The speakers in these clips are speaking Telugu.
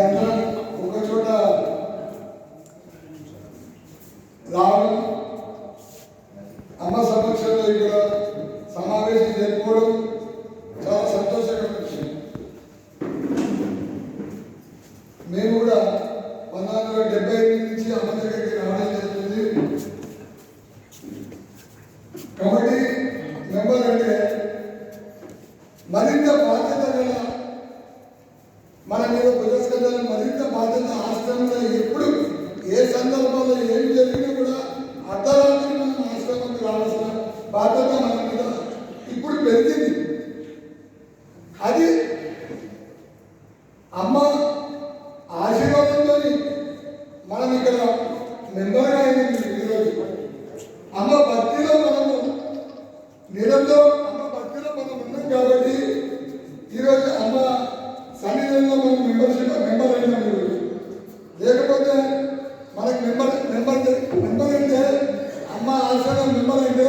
అందరం ఒక చోట రావడం, అమ్మ సమక్షంలో ఇక్కడ సమావేశం జరుపుకోవడం చాలా సంతోషకరమైన విషయం. మేము కూడా 1978 నుంచి అమ్మ దగ్గరికి రావడం జరుగుతుంది. కమిటీ మెంబర్ అంటే మరింత బాధ్యత గల, మన మీద పురస్కరించాలని మరింత బాధ్యత. ఆశ్రమంలో ఎప్పుడు ఏ సందర్భంలో ఏం జరిగినా కూడా అర్ధరాత్రి మనం ఆశ్రమంకి రావాల్సిన బాధ్యత మన మీద ఇప్పుడు పెరిగింది. అది అమ్మ ఆశీర్వాదంతో మనం ఇక్కడ మెంబర్గా అయింది. ఈరోజు అమ్మ భక్తిలో మనము నిరంతరం అమ్మ భక్తిలో మనం ఉన్నాం కాబట్టి ఈరోజు అమ్మ సన్నిధిలో మనం మెంబర్ అయినాం. ఈరోజు లేకపోతే మనకి మెంబర్ అంటే అమ్మ ఆశ్రమం మెంబర్ అంటే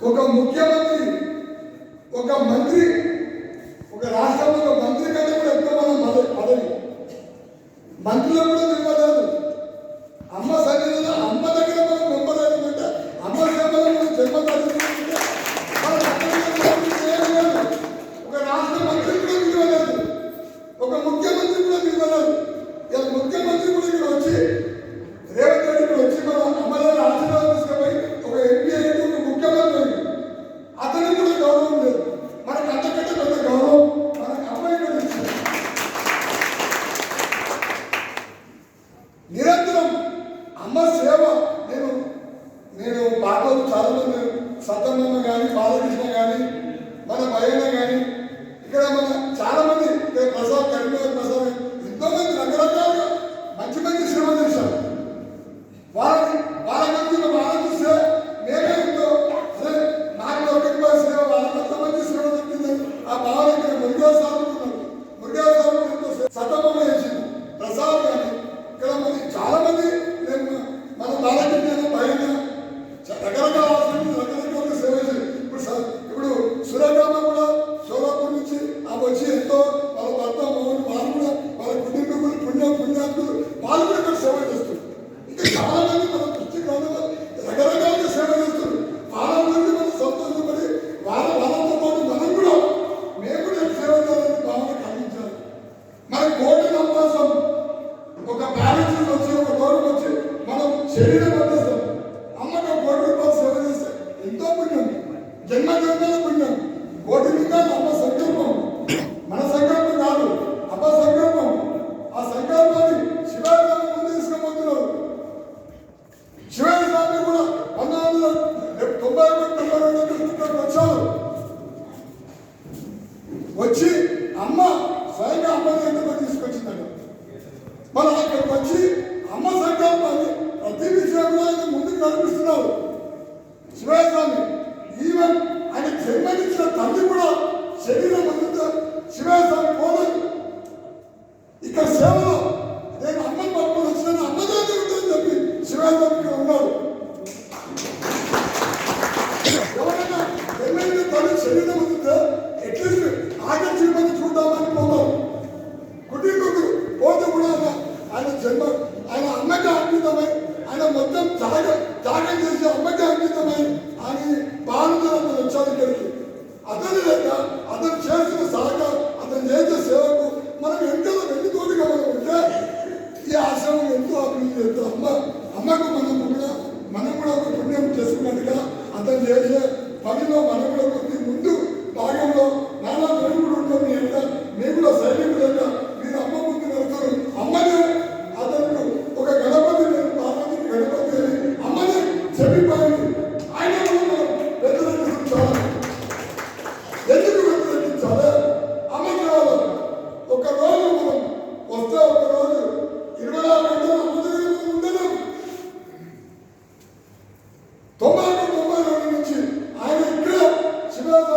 ఒక ముఖ్యమంత్రి, ఒక మంత్రి, ఒక రాష్ట్రంలో ఒక మంత్రి కంటే కూడా ఎక్కువ మనం పదవి మంత్రులు కూడా ఇవ్వలేదు. అమ్మ సన్నిధిలో అమ్మ దగ్గర మనం మెంబర్ అయినట్టే అమ్మ సేవలో మనం జన్మ చదువుకుంటే ఒక రాష్ట్ర మంత్రి కూడా ఇవ్వలేదు, ఒక ముఖ్యమంత్రి కూడా ఇవ్వలేదు. ఇలా ముఖ్యమంత్రి కూడా ఇక్కడ వచ్చి రేవంత్ రెడ్డి ఇక్కడ వచ్చి మన అమ్మగారు ఆశీర్వాదం తీసుకుపోయి ఒక ఎంపీ అయ్యి ఒక ముఖ్యమంత్రి అతనికి కూడా గౌరవం లేదు. మనకు అంతకంటే పెద్ద గౌరవం మనకు అమ్మాయి కూడా ఇచ్చింది. నిరంతరం అమ్మ సేవ. నేను పాటలు చాలా మంది సత్తమ్మ కానీ బాలకృష్ణ కానీ మన భయన కానీ ఇక్కడ మన చాలా మంది ప్రసాద్ కరీంనగర్ ప్రసాద్ ఎంతో మంది రకరకాలుగా మంచి మంచి సేవ చేశారు. వాళ్ళ చూస్తే మేమే ఎంతో అదే నాకు దొరికిన సేవ వాళ్ళకంత మంచి సేవ దొరికింది. ఆ భావన ఇక్కడ మురుగా సాగుతున్నారు. మురుగా సాగు ఎంతో సతమం చేసింది. ప్రసాద్ కానీ ఇక్కడ మంది చాలా మంది మన బాలకృష్ణ భయన రకరకాల రకరకాల సేవ చేశారు. ఇప్పుడు సురేఖమ్మ కూడా సోలాపూర్ నుంచి ఆమె వచ్చి ఎంతో వాళ్ళ భర్త మోహన్ వాళ్ళు కూడా వాళ్ళ కుటుంబీకులు పుణ్యాత్ములు వాళ్ళు కూడా ఇక్కడ సేవ చేస్తారు. ఇంకా చాలా మంది మన పుస్తకాలలో రకరకాలుగా సేవ చేస్తారు. వాళ్ళ గురించి మనం సంతోషపడి వాళ్ళతో పాటు మనం కూడా మేము కూడా సేవ చేయాలని భావన కలిగించాలి. మన కోటి అవకాశం ఒక బ్యాలెన్స్ వచ్చి ఒక గౌరవం వచ్చి మనం శరీరం అందిస్తాం. అమ్మకు 1 కోటి రూపాయలు సేవ చేస్తే ఎంతో పుణ్యం, జన్మజన్మల పుణ్యం. 1 కోటి రూపాయలు అమ్మ సంకల్పం, మన సంకల్పం కాదు, అమ్మ సంకల్పం. ఆ సంకల్పాన్ని శివాజీ ముందు తీసుకుపోతున్నారు. శివాజీ స్వామి కూడా 1991-92 వచ్చారు. వచ్చి అమ్మ స్వయంగా అమ్మని ఎందుకు తీసుకొచ్చిందంట. మనం అక్కడికి వచ్చి అమ్మ సంకల్పాన్ని ప్రతి విషయంలో ఆయన ముందుకు నడిపిస్తున్నారు. శివాజీ స్వామి ఈవెన్ ఆయన జన్మనిచ్చిన తల్లి కూడా శరీరం అందుతో శివాజీ స్వామి పోలేదు. ఇక్కడ సేవలో నేను అమ్మని పట్టుకొని వచ్చిన అమ్మదే ఉంటుందని చెప్పి శివాజీ స్వామి ఇక్కడ ఉన్నారు. ఎవరైనా జన్మనిచ్చిన తల్లి శరీరం అందుతో అట్లీస్ట్ ఆఖరి జీవితాన్ని చూద్దామని పోతారు. కుటుంబకుడు పోతే కూడా ఆయన జన్మ ఆయన అమ్మకి అంకితమై ఆయన మొత్తం త్యాగం చేసి అమ్మకి అంకితమై ఆయన బాలుదలను వచ్చారు ఇక్కడికి. అతని లేక అతను చేసిన సహకారం, అతను చేసే సేవకు మనం ఎంతో వెన్నుతోడుగా మనం ఉంటే ఈ ఆశ్రమం ఎంతో అభివృద్ధి చేస్తాం. అమ్మకు మనం కూడా ఒక పుణ్యం చేసుకున్నట్టుగా అతను చేసే పనిలో మనం కూడా కొద్ది ముందు భాగంలో నానా పెరుగుడు ఉంటుంది. మీరు కూడా సైనికులుగా మీరు అమ్మ ముందు వెళ్తారు. అమ్మనే అతను ఒక గణపతి, నేను పార్వతికి గణపతి అని అమ్మనే చెప్పిపోయింది. ఆయన మనం వ్యతిరేకించాలి. ఎందుకు వ్యతిరేకించాలి? అమ్మ కావాలి. ఒక రోజు మనం వస్తే ఒక రోజు 24 గంటలు అమ్మ దగ్గర ఉండలేము. 92 నుంచి ఆయన ఇక్కడ శివాజీ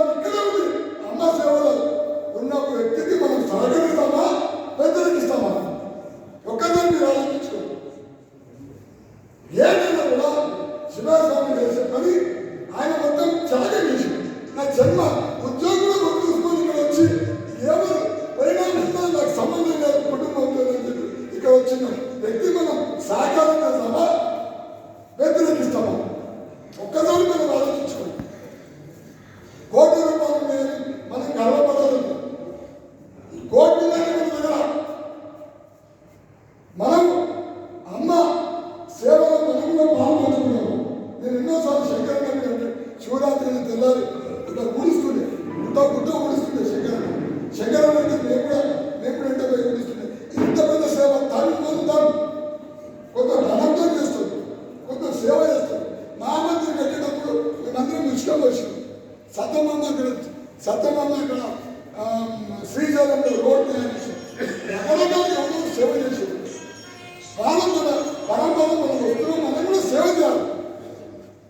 భాగవతుల పరంపర మనం వస్తున్నాం, మనం కూడా సేవ చేయాలి.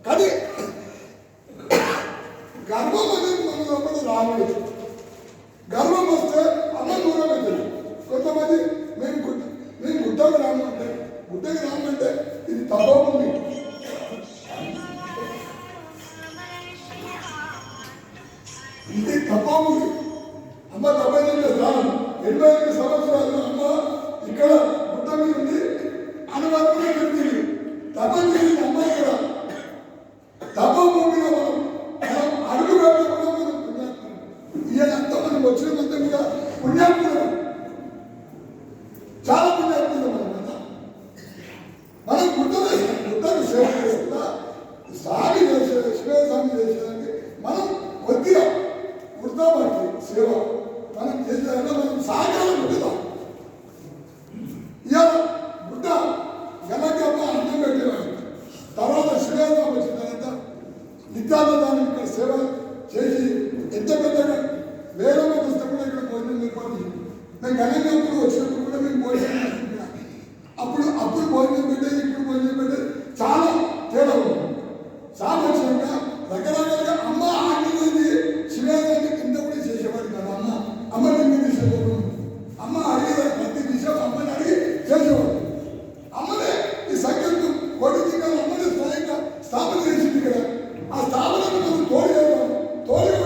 కానీ గర్వం అనేది మన లోపల రావడం. గర్వం వస్తే అమ్మ దూరం అవుతుంది. కొంతమంది మేము గుట్టకు రామంటే ఇది తప్పకుండా ఇది తప్పకుండా అమ్మ 95 స్థానం 85 సంవత్సరాలు అమ్మ ఇక్కడ గుట్ట మీద ఉంది అనువాదంగా చెప్పింది. తపం చేసింది అమ్మ ఇక్కడ తపం భూమిలో మనం అడుగు పెట్టకుండా మనం పుణ్యాత్ములు. ఇదంతా మనం వచ్చినంతా కూడా పుణ్యాత్ములు, చాలా పుణ్యాత్ములు మనం గుట్టకు సేవ చేస్తున్నా స్వామి చేసే శివస్వామి చేసేదానికి మనం కొద్దిగా వృద్ధాపడి సేవ మనం చేసేదాన్ని మనం సాగాలం పెడతాం. ఇవాళ గుడ్డ గలగమ్మ అన్నం పెట్టేవాడు. తర్వాత శివస్వామి వచ్చిన తర్వాత నిత్యానందాన్ని ఇక్కడ సేవ చేసి ఎంత పెద్దగా వేరే మంది వస్తే కూడా ఇక్కడ భోజనం ఏర్పాటు చేసి మేము గలగప్పుడు వచ్చినప్పుడు కూడా మేము భోజనం చేసుకుంటున్నాం. అప్పుడు భోజనం పెట్టేది ఇప్పుడు భోజనం పెట్టేది చాలా తేడా ఉంది. సాగు వచ్చినాక రకరకాలుగా అమ్మ ఆడినది శివాజీ కింద కూడా చేసేవాడు కదా. అమ్మ కింద తీసేవాడు. అమ్మ అడిగేది ప్రతి విషయం అమ్మని అడిగి చేసేవాడు. అమ్మనే ఈ సంఖ్యకు కొడుకు అమ్మని స్వయంగా స్థాపన చేసింది కదా. ఆ స్థాపనను మనం తోడి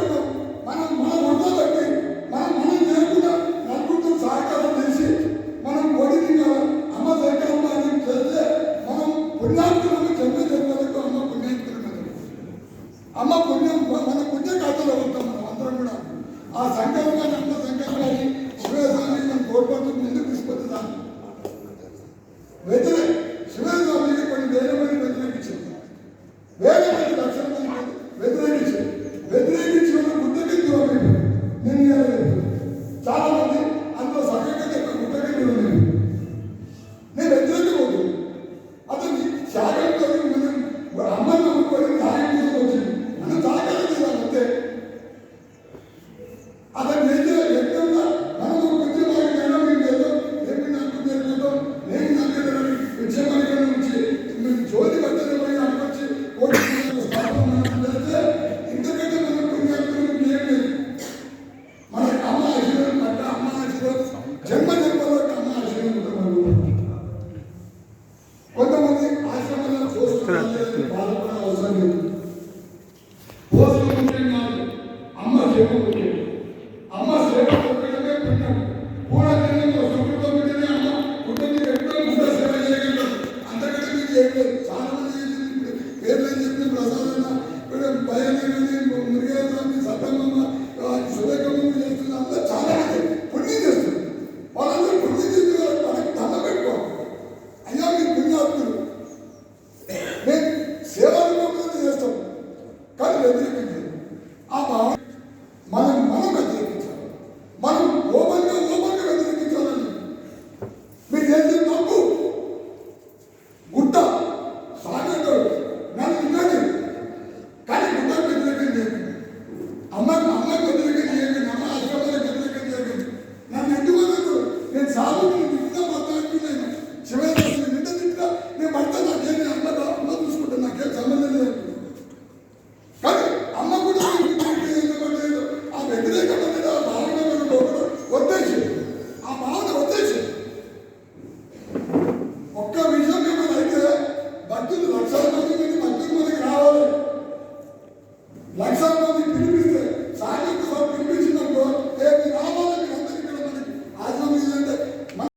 ఉంటాం. మనం వృద్ధా తగ్గి మనం చేయకుండా నలుగురితో సహకారం చేసి మనం కొడుకు అమ్మ సహకారం చేస్తే మనం పుణ్యాత్తులను జన్మలకు అమ్మ పుణ్యాత్తులు అమ్మ పుణ్యం మన పుణ్య ఖాతాలో ఉంటాం. మనం అందరం కూడా ఆ సంకల్పాన్ని అమ్మ సంకల్పాన్ని శివస్వామి మనం తోడ్పడుతూ ముందుకు తీసుకొద్దాం. శివస్వామికి కొన్ని వేల మంది వ్యతిరేకించింది, వేల మంది లక్షల మంది వ్యతిరేకించి గుట్టకి దూరం. నేను చాలా మంది అందులో సగంగా గుట్టకి దూరం. నేను వ్యతిరేకపోతుంది అతన్ని త్యాగంతో మనం అమ్మని నమ్ముకొని త్యాగం తీసుకొచ్చింది. మనం త్యాగాలు చేయాలి అంతే. అతను యజ్ఞంగా మనం కొంచెం బాగా మేము చేద్దాం, నేను నాకు జరుగుతాం, నేను నాకు విషయమైన నుంచి మేము జ్యోతి బద్దలపై అనుకొచ్చి కోటి స్థాపన చేస్తే ఇంతకంటే మనం పుణ్యాత్మలు ఏం లేదు. మన అమ్మ ఆశీర్వాదం పట్ల అమ్మ ఆశీర్వాదం జన్మ